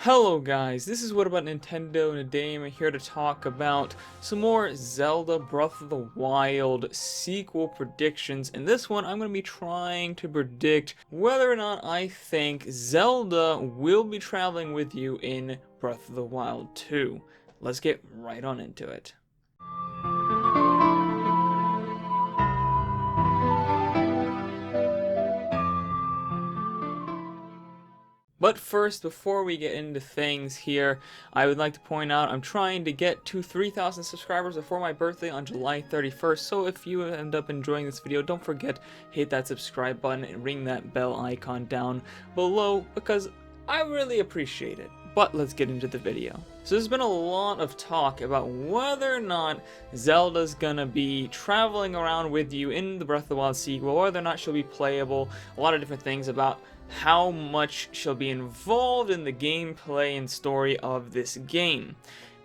Hello guys, this is What About Nintendo, and today I'm here to talk about some more Zelda Breath of the Wild sequel predictions. In this one, I'm going to be trying to predict whether or not I think Zelda will be traveling with you in Breath of the Wild 2. Let's get right on into it. But first, before we get into things here, I would like to point out I'm trying to get to 3,000 subscribers before my birthday on July 31st, so if you end up enjoying this video, don't forget, hit that subscribe button and ring that bell icon down below, because I really appreciate it. But let's get into the video. So there's been a lot of talk about whether or not Zelda's gonna be traveling around with you in the Breath of the Wild sequel, whether or not she'll be playable, a lot of different things about how much she'll be involved in the gameplay and story of this game.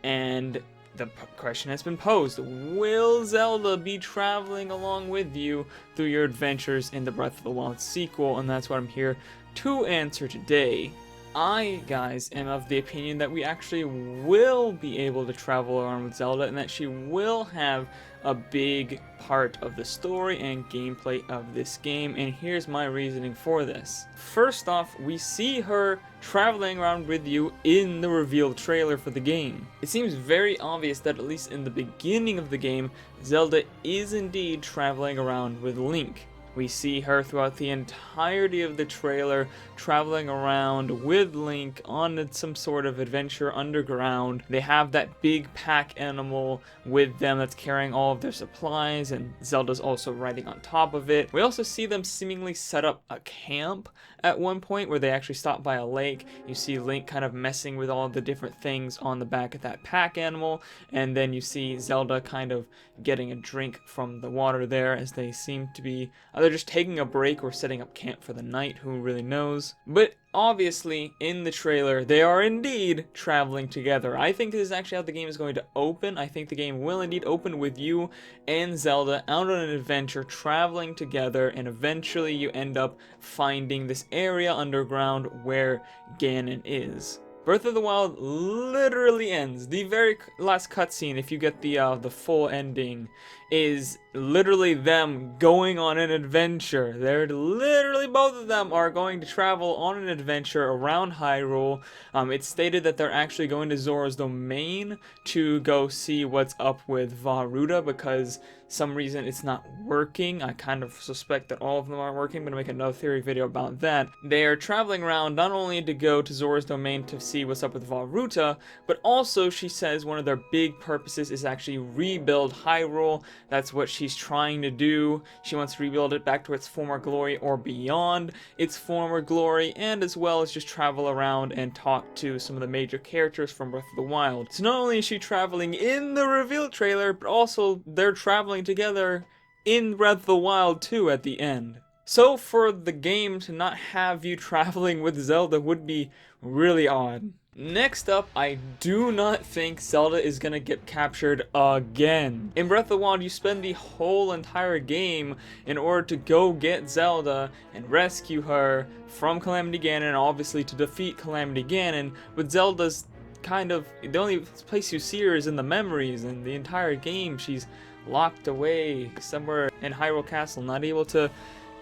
And the question has been posed, will Zelda be traveling along with you through your adventures in the Breath of the Wild sequel? And that's what I'm here to answer today. I, guys, am of the opinion that we actually will be able to travel around with Zelda and that she will have a big part of the story and gameplay of this game, and here's my reasoning for this. First off, we see her traveling around with you in the reveal trailer for the game. It seems very obvious that at least in the beginning of the game, Zelda is indeed traveling around with Link. We see her throughout the entirety of the trailer traveling around with Link on some sort of adventure underground. They have that big pack animal with them that's carrying all of their supplies, and Zelda's also riding on top of it. We also see them seemingly set up a camp at one point where they actually stop by a lake. You see Link kind of messing with all the different things on the back of that pack animal, and then you see Zelda kind of getting a drink from the water there as they seem to be either just taking a break or setting up camp for the night, who really knows. But obviously, in the trailer, they are indeed traveling together. I think this is actually how the game is going to open. I think the game will indeed open with you and Zelda out on an adventure, traveling together, and eventually you end up finding this area underground where Ganon is. Breath of the Wild literally ends. The very last cutscene, if you get the full ending, is literally them going on an adventure. They're literally, both of them are going to travel on an adventure around Hyrule. It's stated that they're actually going to Zora's Domain to go see what's up with Varuta, because some reason it's not working. I kind of suspect that all of them aren't working. I'm going to make another theory video about that. They are traveling around not only to go to Zora's Domain to see what's up with Varuta, but also, she says, one of their big purposes is actually rebuild Hyrule. That's what she's trying to do. She wants to rebuild it back to its former glory or beyond its former glory, and as well as just travel around and talk to some of the major characters from Breath of the Wild. So not only is she traveling in the reveal trailer, but also they're traveling together in Breath of the Wild 2 at the end. So for the game to not have you traveling with Zelda would be really odd. Next up, I do not think Zelda is gonna get captured again. In Breath of the Wild, you spend the whole entire game in order to go get Zelda and rescue her from Calamity Ganon, and obviously to defeat Calamity Ganon, but Zelda's kind of, the only place you see her is in the memories, and the entire game she's locked away somewhere in Hyrule Castle, not able to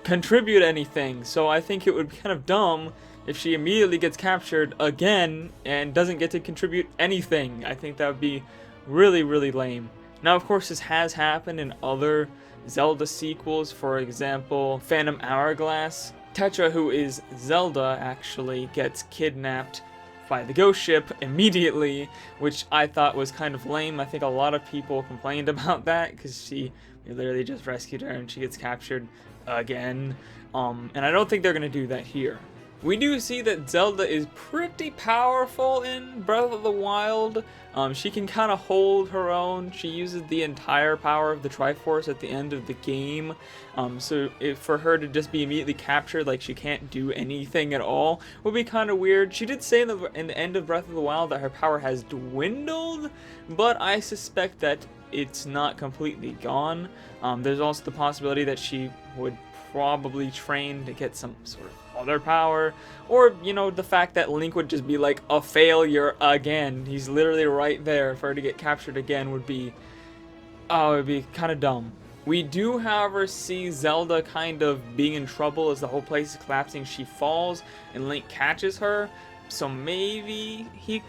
contribute anything. So I think it would be kind of dumb if she immediately gets captured again and doesn't get to contribute anything. I think that would be really, really lame. Now, of course, this has happened in other Zelda sequels. For example, Phantom Hourglass. Tetra, who is Zelda, actually gets kidnapped by the ghost ship immediately, which I thought was kind of lame. I think a lot of people complained about that because she literally just rescued her and she gets captured again. And I don't think they're going to do that here. We do see that Zelda is pretty powerful in Breath of the Wild. She can kind of hold her own. She uses the entire power of the Triforce at the end of the game. So for her to just be immediately captured, like she can't do anything at all, would be kind of weird. She did say in the end of Breath of the Wild that her power has dwindled, but I suspect that it's not completely gone. There's also the possibility that she would probably train to get some sort of other power, or, you know, the fact that Link would just be like a failure again. He's literally right there. For her to get captured again would be, oh, it'd be kind of dumb. We do, however, see Zelda kind of being in trouble as the whole place is collapsing. She falls and Link catches her. So maybe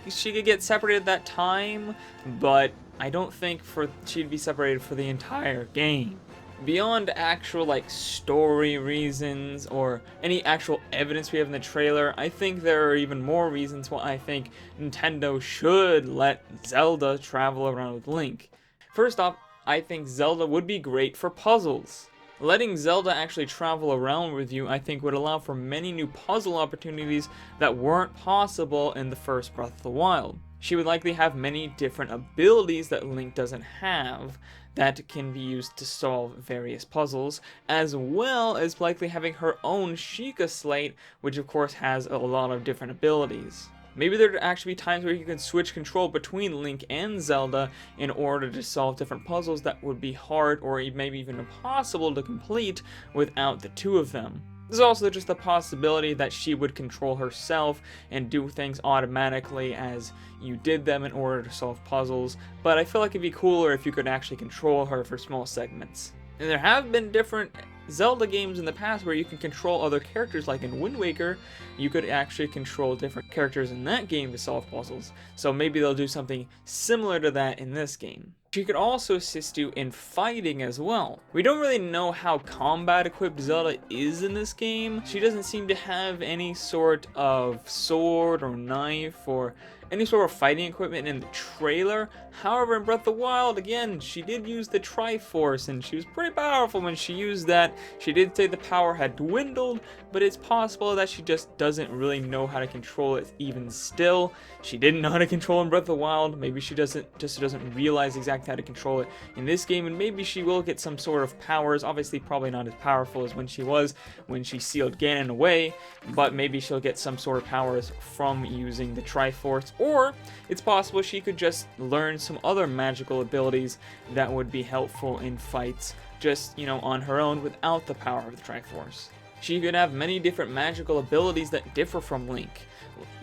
she could get separated at that time, but I don't think she'd be separated for the entire game. Beyond actual like story reasons or any actual evidence we have in the trailer, I think there are even more reasons why I think Nintendo should let Zelda travel around with Link. First off, I think Zelda would be great for puzzles. Letting Zelda actually travel around with you, I think, would allow for many new puzzle opportunities that weren't possible in the first Breath of the Wild. She would likely have many different abilities that Link doesn't have that can be used to solve various puzzles, as well as likely having her own Sheikah Slate, which of course has a lot of different abilities. Maybe there'd actually be times where you can switch control between Link and Zelda in order to solve different puzzles that would be hard or maybe even impossible to complete without the two of them. There's also just the possibility that she would control herself and do things automatically as you did them in order to solve puzzles, but I feel like it'd be cooler if you could actually control her for small segments. And there have been different Zelda games in the past where you can control other characters, like in Wind Waker, you could actually control different characters in that game to solve puzzles. So maybe they'll do something similar to that in this game. She could also assist you in fighting as well. We don't really know how combat equipped Zelda is in this game. She doesn't seem to have any sort of sword or knife or any sort of fighting equipment in the trailer. However, in Breath of the Wild, again, she did use the Triforce, and she was pretty powerful when she used that. She did say the power had dwindled, but it's possible that she just doesn't really know how to control it even still. She didn't know how to control in Breath of the Wild. Maybe she doesn't realize exactly how to control it in this game, and maybe she will get some sort of powers. Obviously, probably not as powerful as when she sealed Ganon away, but maybe she'll get some sort of powers from using the Triforce. Or it's possible she could just learn some other magical abilities that would be helpful in fights, just, you know, on her own without the power of the Triforce. She could have many different magical abilities that differ from Link.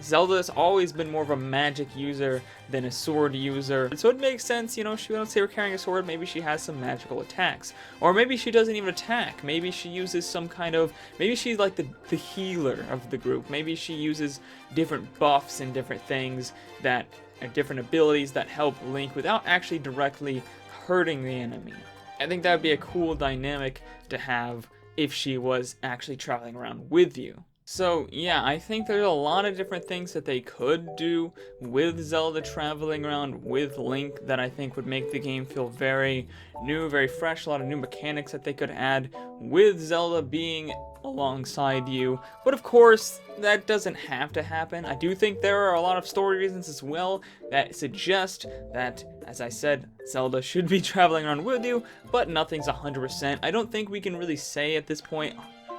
Zelda has always been more of a magic user than a sword user, so it makes sense, you know, she don't say we're carrying a sword, maybe she has some magical attacks. Or maybe she doesn't even attack, maybe she uses some kind of, maybe she's like the healer of the group, maybe she uses different buffs and different things that are different abilities that help Link without actually directly hurting the enemy. I think that would be a cool dynamic to have if she was actually traveling around with you. So yeah, I think there's a lot of different things that they could do with Zelda traveling around with Link that I think would make the game feel very new, very fresh, a lot of new mechanics that they could add with Zelda being alongside you. But of course, that doesn't have to happen. I do think there are a lot of story reasons as well that suggest that, as I said, Zelda should be traveling around with you, but nothing's 100%. I don't think we can really say at this point,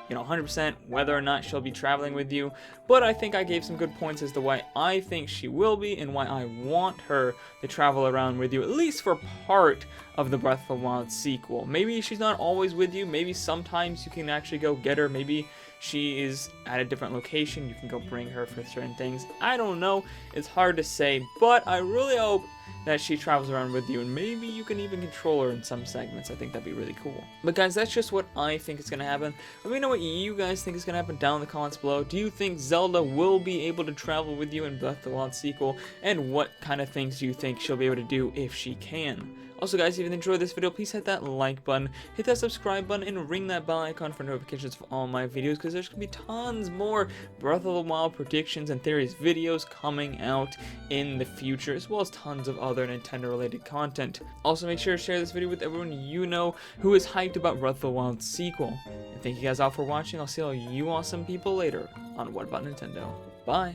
you know, 100% whether or not she'll be traveling with you, but I think I gave some good points as to why I think she will be and why I want her to travel around with you, at least for part of the Breath of the Wild sequel. Maybe she's not always with you, maybe sometimes you can actually go get her, maybe she is at a different location, you can go bring her for certain things. I don't know, it's hard to say, but I really hope that she travels around with you, and maybe you can even control her in some segments. I think that'd be really cool. But guys, that's just what I think is going to happen. Let me know what you guys think is going to happen down in the comments below. Do you think Zelda will be able to travel with you in Breath of the Wild sequel? And what kind of things do you think she'll be able to do if she can? Also guys, if you enjoyed this video, please hit that like button, hit that subscribe button, and ring that bell icon for notifications of all my videos, because there's going to be tons more Breath of the Wild predictions and theories videos coming out in the future, as well as tons of other Nintendo related content. Also make sure to share this video with everyone you know who is hyped about Breath of the Wild sequel. And thank you guys all for watching. I'll see all you awesome people later on What About Nintendo. Bye!